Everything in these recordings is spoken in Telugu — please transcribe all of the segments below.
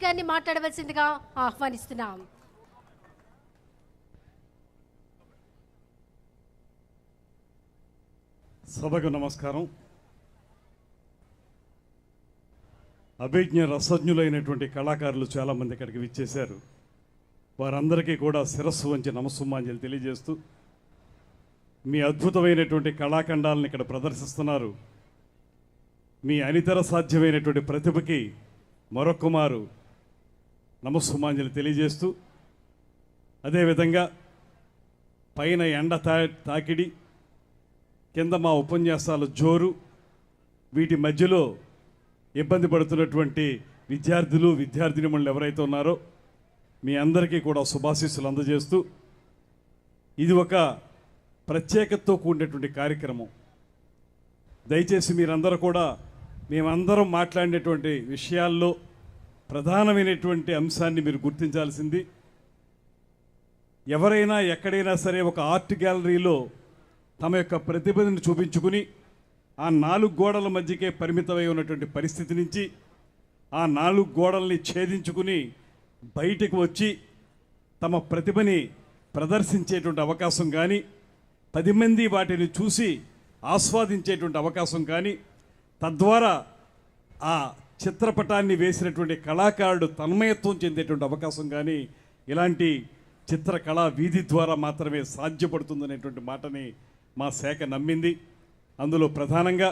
గారిని మాట్లాడవలసిందిగా ఆహ్వానిస్తున్నాం. సభకు నమస్కారం. అభిజ్ఞ రసజ్ఞులైనటువంటి కళాకారులు చాలామంది ఇక్కడికి విచ్చేశారు. వారందరికీ కూడా శిరస్సు వంచి నమస్సుమాంజలి తెలియజేస్తూ మీ అద్భుతమైనటువంటి కళాఖండాలను ఇక్కడ ప్రదర్శిస్తున్నారు. మీ అనితర సాధ్యమైనటువంటి ప్రతిభకి మరొక మారు నమస్సుమాంజలి తెలియజేస్తూ, అదేవిధంగా పైన ఎండ తాకిడి, కింద మా ఉపన్యాసాలు జోరు, వీటి మధ్యలో ఇబ్బంది పడుతున్నటువంటి విద్యార్థులు విద్యార్థినిమణులు ఎవరైతే ఉన్నారో మీ అందరికీ కూడా శుభాశీస్సులు అందజేస్తూ, ఇది ఒక ప్రత్యేకతతో కూడినటువంటి కార్యక్రమం. దయచేసి మీరందరూ కూడా మేమందరం మాట్లాడినటువంటి విషయాల్లో ప్రధానమైనటువంటి అంశాన్ని మీరు గుర్తించాల్సింది, ఎవరైనా ఎక్కడైనా సరే ఒక ఆర్ట్ గ్యాలరీలో తమ యొక్క ప్రతిభను చూపించుకుని ఆ 4 గోడల మధ్యకే పరిమితమై ఉన్నటువంటి పరిస్థితి నుంచి ఆ 4 గోడల్ని ఛేదించుకుని బయటకు వచ్చి తమ ప్రతిభని ప్రదర్శించేటువంటి అవకాశం కానీ, 10 మంది వాటిని చూసి ఆస్వాదించేటువంటి అవకాశం కానీ, తద్వారా ఆ చిత్రపటాన్ని వేసినటువంటి కళాకారుడు తన్మయత్వం చెందేటువంటి అవకాశం కానీ ఇలాంటి చిత్రకళా వీధి ద్వారా మాత్రమే సాధ్యపడుతుందనేటువంటి మాటని మా శాఖ నమ్మింది. అందులో ప్రధానంగా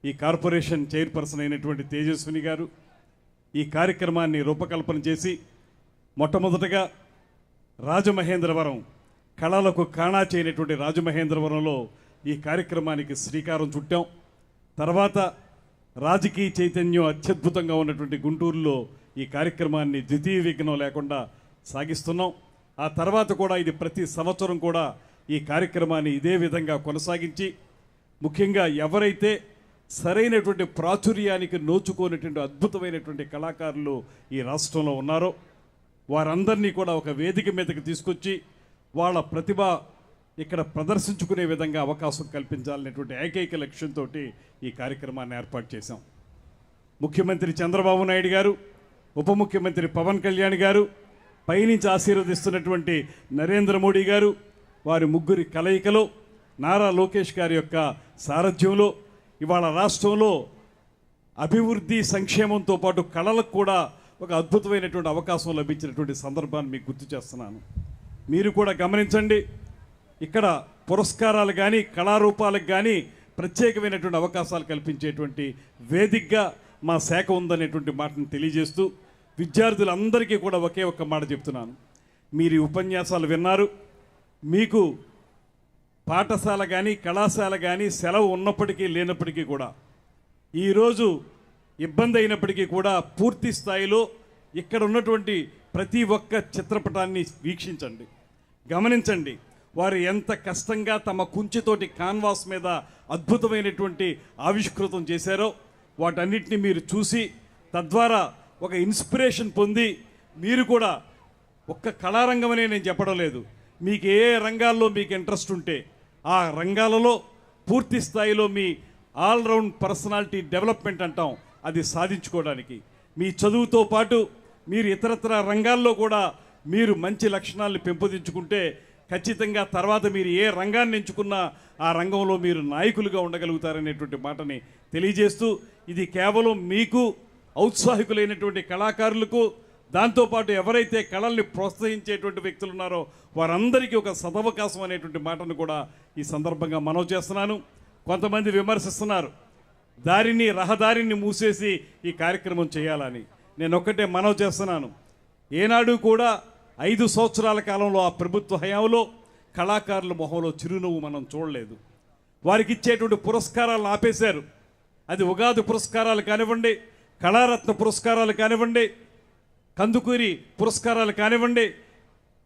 ఈ కార్పొరేషన్ చైర్పర్సన్ అయినటువంటి తేజస్విని గారు ఈ కార్యక్రమాన్ని రూపకల్పన చేసి మొట్టమొదటగా రాజమహేంద్రవరం, కళలకు కాణాచి అయినటువంటి రాజమహేంద్రవరంలో ఈ కార్యక్రమానికి శ్రీకారం చుట్టాం. తర్వాత రాజకీయ చైతన్యం అత్యద్భుతంగా ఉన్నటువంటి గుంటూరులో ఈ కార్యక్రమాన్ని ద్వితీయ విఘ్నం లేకుండా సాగిస్తున్నాం. ఆ తర్వాత కూడా ఇది ప్రతి సంవత్సరం కూడా ఈ కార్యక్రమాన్ని ఇదే విధంగా కొనసాగించి, ముఖ్యంగా ఎవరైతే సరైనటువంటి ప్రాచుర్యానికి నోచుకోనటువంటి అద్భుతమైనటువంటి కళాకారులు ఈ రాష్ట్రంలో ఉన్నారో వారందరినీ కూడా ఒక వేదిక మీదకి తీసుకొచ్చి వాళ్ళ ప్రతిభ ఇక్కడ ప్రదర్శించుకునే విధంగా అవకాశం కల్పించాలనేటువంటి ఏకైక లక్ష్యంతో ఈ కార్యక్రమాన్ని ఏర్పాటు చేశాం. ముఖ్యమంత్రి చంద్రబాబు నాయుడు గారు, ఉప ముఖ్యమంత్రి పవన్ కళ్యాణ్ గారు, పైనుంచి ఆశీర్వదిస్తున్నటువంటి నరేంద్ర మోడీ గారు, వారి ముగ్గురి కలయికలో నారా లోకేష్ గారి యొక్క సారథ్యంలో ఇవాళ రాష్ట్రంలో అభివృద్ధి సంక్షేమంతో పాటు కళలకు కూడా ఒక అద్భుతమైనటువంటి అవకాశం లభించినటువంటి సందర్భాన్ని మీకు గుర్తు చేస్తున్నాను. మీరు కూడా గమనించండి, ఇక్కడ పురస్కారాలు కానీ కళారూపాలకు కానీ ప్రత్యేకమైనటువంటి అవకాశాలు కల్పించేటువంటి వేదికగా మా శాఖ ఉందనేటువంటి మాటను తెలియజేస్తూ, విద్యార్థులందరికీ కూడా ఒకే ఒక్క మాట చెప్తున్నాను. మీరు ఈ ఉపన్యాసాలు విన్నారు, మీకు పాఠశాల కానీ కళాశాల కానీ సెలవు ఉన్నప్పటికీ లేనప్పటికీ కూడా ఈరోజు ఇబ్బంది అయినప్పటికీ కూడా పూర్తి స్థాయిలో ఇక్కడ ఉన్నటువంటి ప్రతి ఒక్క చిత్రపటాన్ని వీక్షించండి, గమనించండి. వారు ఎంత కష్టంగా తమ కుంచెతోటి కాన్వాస్ మీద అద్భుతమైనటువంటి ఆవిష్కృతం చేశారో వాటన్నిటిని మీరు చూసి తద్వారా ఒక ఇన్స్పిరేషన్ పొంది మీరు కూడా ఒక్క కళారంగమనే నేను చెప్పడం లేదు, మీకు ఏ రంగాల్లో మీకు ఇంట్రెస్ట్ ఉంటే ఆ రంగాలలో పూర్తి స్థాయిలో మీ ఆల్రౌండ్ పర్సనాలిటీ డెవలప్మెంట్ అంటాం, అది సాధించుకోవడానికి మీ చదువుతో పాటు మీరు ఇతరత్ర రంగాల్లో కూడా మీరు మంచి లక్షణాలను పెంపొందించుకుంటే ఖచ్చితంగా తర్వాత మీరు ఏ రంగాన్ని ఎంచుకున్నా ఆ రంగంలో మీరు నాయకులుగా ఉండగలుగుతారనేటువంటి మాటని తెలియజేస్తూ, ఇది కేవలం మీకు ఔత్సాహికులైనటువంటి కళాకారులకు, దాంతోపాటు ఎవరైతే కళల్ని ప్రోత్సహించేటువంటి వ్యక్తులు ఉన్నారో వారందరికీ ఒక సదవకాశం అనేటువంటి మాటను కూడా ఈ సందర్భంగా మనవి చేస్తున్నాను. కొంతమంది విమర్శిస్తున్నారు రహదారిని మూసేసి ఈ కార్యక్రమం చేయాలని. నేను ఒక్కటే మనవి చేస్తున్నాను, ఏనాడు కూడా 5 సంవత్సరాల కాలంలో ఆ ప్రభుత్వ హయాంలో కళాకారుల మొహంలో చిరునవ్వు మనం చూడలేదు. వారికి ఇచ్చేటువంటి పురస్కారాలను ఆపేశారు. అది ఉగాది పురస్కారాలు కానివ్వండి, కళారత్న పురస్కారాలు కానివ్వండి, కందుకూరి పురస్కారాలు కానివ్వండి,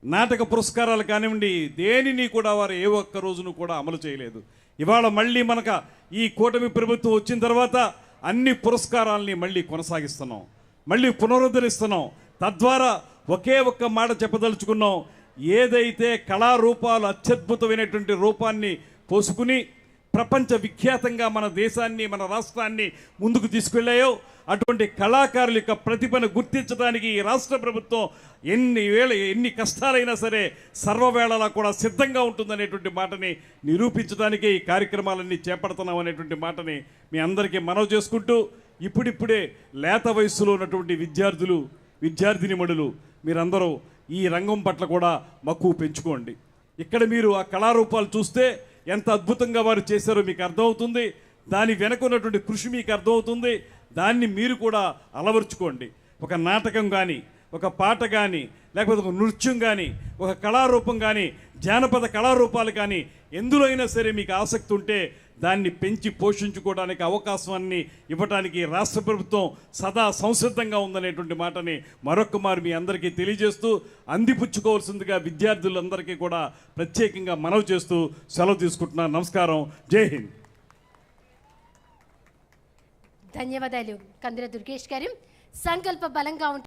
నాటక పురస్కారాలు కానివ్వండి, దేనిని కూడా వారు ఏ ఒక్క రోజును కూడా అమలు చేయలేదు. ఇవాళ మళ్ళీ మనకు ఈ కూటమి ప్రభుత్వం వచ్చిన తర్వాత అన్ని పురస్కారాలని మళ్ళీ కొనసాగిస్తున్నాం, మళ్ళీ పునరుద్ధరిస్తున్నాం. తద్వారా ఒకే ఒక్క మాట చెప్పదలుచుకున్నాం, ఏదైతే కళారూపాలు అత్యద్భుతమైనటువంటి రూపాన్ని పోసుకుని ప్రపంచ విఖ్యాతంగా మన దేశాన్ని మన రాష్ట్రాన్ని ముందుకు తీసుకెళ్ళాయో అటువంటి కళాకారుల యొక్క ప్రతిభను గుర్తించడానికి ఈ రాష్ట్ర ప్రభుత్వం ఎన్ని కష్టాలైనా సరే సర్వవేళలా కూడా సిద్ధంగా ఉంటుందనేటువంటి మాటని నిరూపించడానికే ఈ కార్యక్రమాలన్నీ చేపడుతున్నాం అనేటువంటి మాటని మీ అందరికీ మనవి చేసుకుంటూ ఇప్పుడిప్పుడే లేత వయస్సులో ఉన్నటువంటి విద్యార్థినిమణులు మీరందరూ ఈ రంగం పట్ల కూడా మక్కువ పెంచుకోండి. ఇక్కడ మీరు ఆ కళారూపాలు చూస్తే ఎంత అద్భుతంగా వారు చేశారో మీకు అర్థమవుతుంది. దాని వెనక ఉన్నటువంటి కృషి మీకు అర్థమవుతుంది. దాన్ని మీరు కూడా అలవర్చుకోండి. ఒక నాటకం కానీ, ఒక పాట కానీ, లేకపోతే ఒక నృత్యం కానీ, ఒక కళారూపం కానీ, జానపద కళారూపాలు కానీ ఎందులో అయినా సరే మీకు ఆసక్తి ఉంటే దాన్ని పెంచి పోషించుకోవడానికి అవకాశాన్ని ఇవ్వడానికి రాష్ట్ర ప్రభుత్వం సదా సంసిద్ధంగా ఉందనేటువంటి మాటని మరొక్క మారు మీ అందరికీ తెలియజేస్తూ అందిపుచ్చుకోవాల్సిందిగా విద్యార్థులందరికీ కూడా ప్రత్యేకంగా మనవి చేస్తూ సెలవు తీసుకుంటున్నాను. నమస్కారం. జై హింద్. ధన్యవాదాలు కందిర దుర్గేష్ గారు. సంకల్ప బలంగా